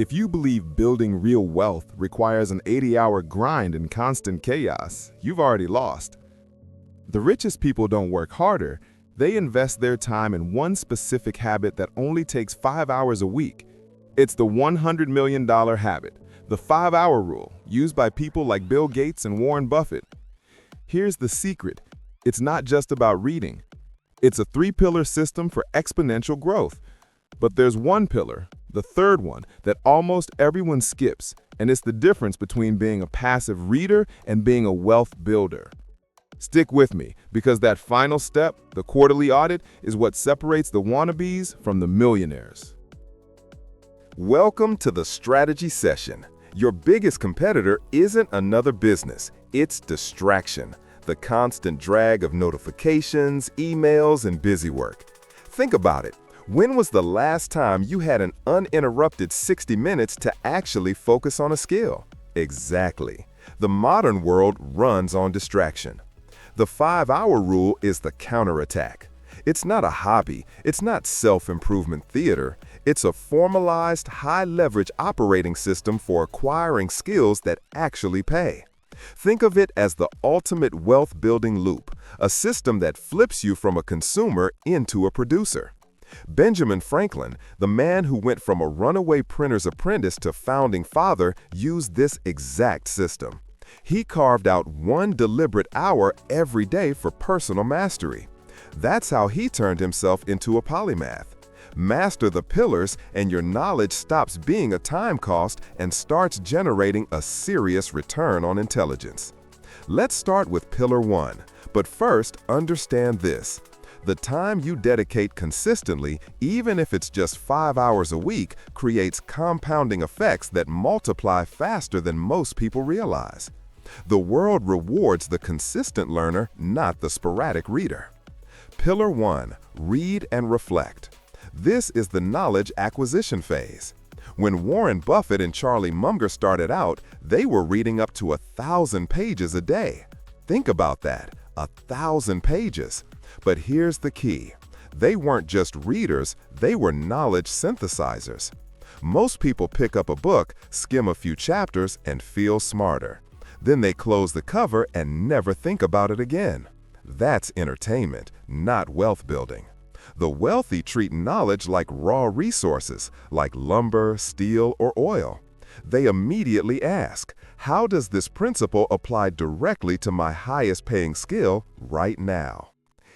If you believe building real wealth requires an 80-hour grind and constant chaos, you've already lost. The richest people don't work harder, they invest their time in one specific habit that only takes 5 hours a week. It's the $100 million habit, the 5-hour rule, used by people like Bill Gates and Warren Buffett. Here's the secret. It's not just about reading. It's a 3-pillar system for exponential growth. But there's one pillar, the third one, that almost everyone skips, and it's the difference between being a passive reader and being a wealth builder. Stick with me, because that final step, the quarterly audit, is what separates the wannabes from the millionaires. Welcome to the strategy session. Your biggest competitor isn't another business, it's distraction, the constant drag of notifications, emails, and busy work. Think about it. When was the last time you had an uninterrupted 60 minutes to actually focus on a skill? Exactly. The modern world runs on distraction. The 5-hour rule is the counterattack. It's not a hobby, it's not self-improvement theater, it's a formalized, high-leverage operating system for acquiring skills that actually pay. Think of it as the ultimate wealth-building loop, a system that flips you from a consumer into a producer. Benjamin Franklin, the man who went from a runaway printer's apprentice to founding father, used this exact system. He carved out 1 deliberate hour every day for personal mastery. That's how he turned himself into a polymath. Master the pillars and your knowledge stops being a time cost and starts generating a serious return on intelligence. Let's start with Pillar 1, but first understand this. The time you dedicate consistently, even if it's just 5 hours a week, creates compounding effects that multiply faster than most people realize. The world rewards the consistent learner, not the sporadic reader. Pillar 1, read and reflect. This is the knowledge acquisition phase. When Warren Buffett and Charlie Munger started out, they were reading up to 1,000 pages a day. Think about that, 1,000 pages. But here's the key. They weren't just readers, they were knowledge synthesizers. Most people pick up a book, skim a few chapters, and feel smarter. Then they close the cover and never think about it again. That's entertainment, not wealth building. The wealthy treat knowledge like raw resources, like lumber, steel, or oil. They immediately ask, how does this principle apply directly to my highest paying skill right now?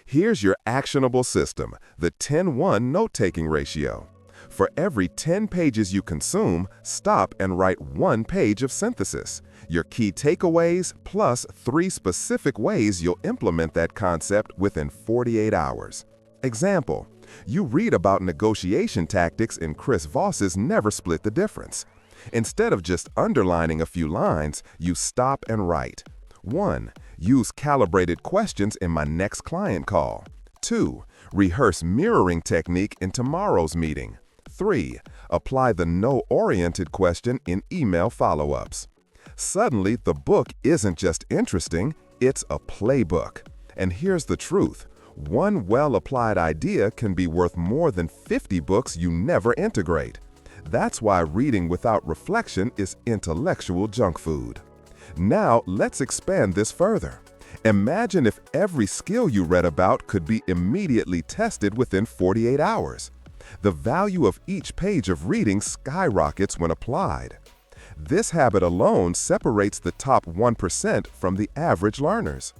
Here's your actionable system, the 10-1 note-taking ratio. For every 10 pages you consume, stop and write 1 page of synthesis. Your key takeaways plus 3 specific ways you'll implement that concept within 48 hours. Example, you read about negotiation tactics in Chris Voss's Never Split the Difference. Instead of just underlining a few lines, you stop and write. 1. Use calibrated questions in my next client call. 2. Rehearse mirroring technique in tomorrow's meeting. 3. Apply the no-oriented question in email follow-ups. Suddenly, the book isn't just interesting, it's a playbook. And here's the truth. 1 well-applied idea can be worth more than 50 books you never integrate. That's why reading without reflection is intellectual junk food. Now, let's expand this further. Imagine if every skill you read about could be immediately tested within 48 hours. The value of each page of reading skyrockets when applied. This habit alone separates the top 1% from the average learners.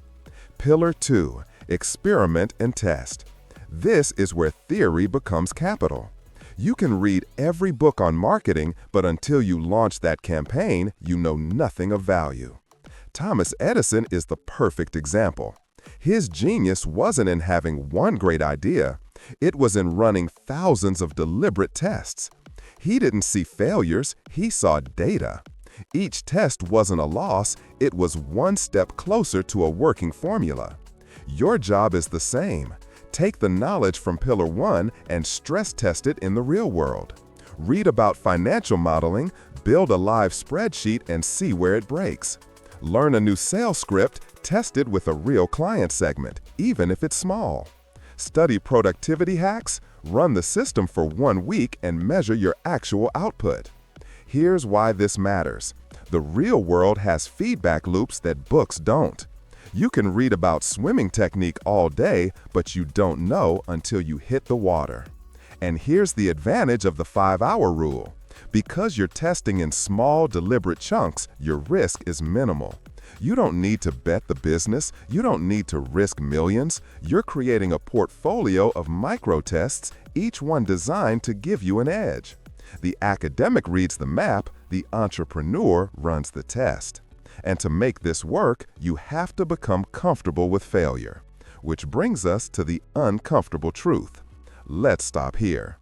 Pillar 2, experiment and test. This is where theory becomes capital. You can read every book on marketing, but until you launch that campaign, you know nothing of value. Thomas Edison is the perfect example. His genius wasn't in having one great idea, it was in running thousands of deliberate tests. He didn't see failures, he saw data. Each test wasn't a loss, it was 1 step closer to a working formula. Your job is the same. Take the knowledge from Pillar 1 and stress test it in the real world. Read about financial modeling, build a live spreadsheet, and see where it breaks. Learn a new sales script, test it with a real client segment, even if it's small. Study productivity hacks, run the system for 1 week and measure your actual output. Here's why this matters. The real world has feedback loops that books don't. You can read about swimming technique all day, but you don't know until you hit the water. And here's the advantage of the 5-hour rule. Because you're testing in small, deliberate chunks, your risk is minimal. You don't need to bet the business. You don't need to risk millions. You're creating a portfolio of micro-tests, each one designed to give you an edge. The academic reads the map, the entrepreneur runs the test. And to make this work, you have to become comfortable with failure. Which brings us to the uncomfortable truth. Let's stop here.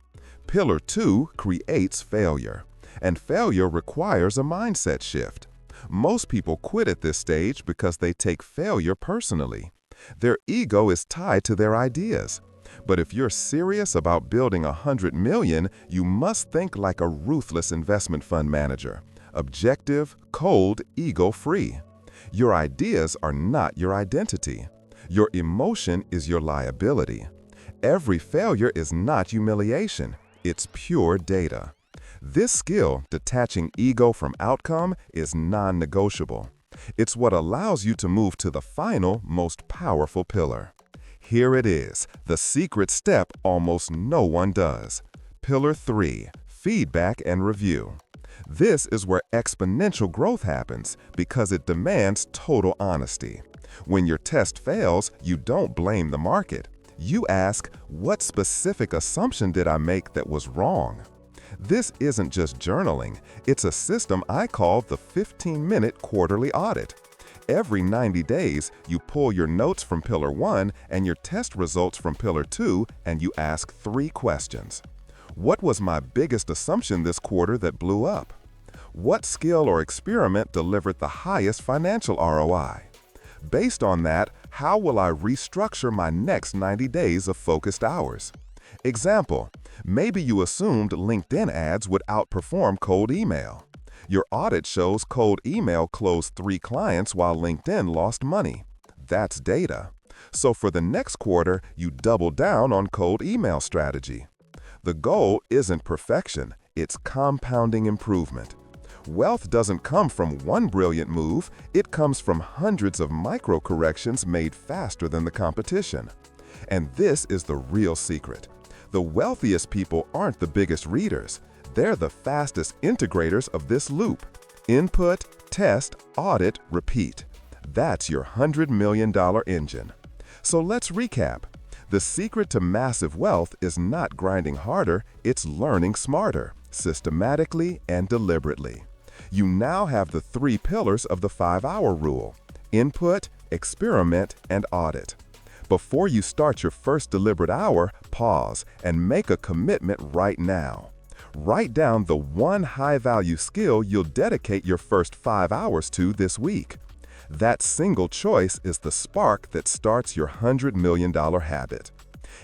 Pillar 2 creates failure, and failure requires a mindset shift. Most people quit at this stage because they take failure personally. Their ego is tied to their ideas. But if you're serious about building 100 million, you must think like a ruthless investment fund manager. Objective, cold, ego-free. Your ideas are not your identity. Your emotion is your liability. Every failure is not humiliation. It's pure data. This skill, detaching ego from outcome, is non-negotiable. It's what allows you to move to the final, most powerful pillar. Here it is, the secret step almost no one does. Pillar 3, feedback and review. This is where exponential growth happens because it demands total honesty. When your test fails, you don't blame the market. You ask, what specific assumption did I make that was wrong? This isn't just journaling. It's a system I call the 15-minute quarterly audit. Every 90 days, you pull your notes from Pillar 1 and your test results from Pillar 2, and you ask 3 questions. What was my biggest assumption this quarter that blew up? What skill or experiment delivered the highest financial ROI? Based on that, how will I restructure my next 90 days of focused hours? Example, maybe you assumed LinkedIn ads would outperform cold email. Your audit shows cold email closed 3 clients while LinkedIn lost money. That's data. So for the next quarter, you double down on cold email strategy. The goal isn't perfection, it's compounding improvement. Wealth doesn't come from one brilliant move, it comes from hundreds of micro corrections made faster than the competition. And this is the real secret. The wealthiest people aren't the biggest readers. They're the fastest integrators of this loop. Input, test, audit, repeat. That's your $100 million engine. So let's recap. The secret to massive wealth is not grinding harder, it's learning smarter, systematically and deliberately. You now have the 3 pillars of the 5-hour rule: input, experiment, and audit. Before you start your first deliberate hour, pause and make a commitment right now. Write down the one high-value skill you'll dedicate your first 5 hours to this week. That single choice is the spark that starts your $100 million habit.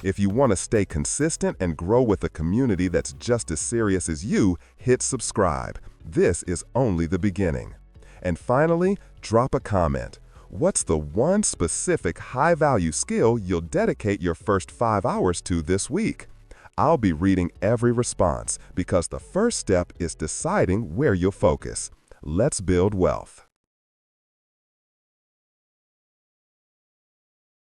If you want to stay consistent and grow with a community that's just as serious as you, hit subscribe. This is only the beginning. And finally, drop a comment. What's the one specific high-value skill you'll dedicate your first 5 hours to this week? I'll be reading every response because the first step is deciding where you'll focus. Let's build wealth.